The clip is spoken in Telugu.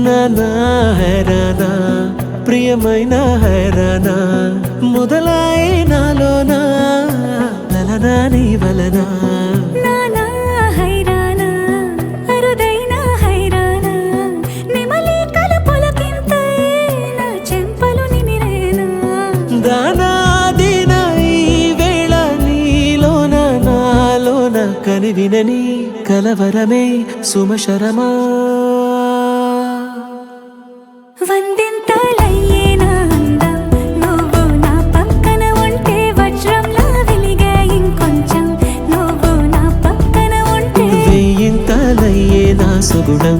నానా హైరానా ప్రియమైన హైరానా మొదలాయి నాలోనా లలనా నీ వలనా నానా హైరానా అరుదైన హైరానా నెమలి కలుపులకింతై నా చెంపలు నిమిరేనా దానా దీనా ఈ వేళ నీలోన నాలోన కనివినని కలవరమే సుమశరమా వందింతలయ్యేనా అందం నువ్వు నా పక్కన ఉంటే వజ్రంలా వెలిగే ఇంకొంచెం నువ్వు నా పక్కన ఉంటే వెయ్యింతలయ్యే నా సుగుణం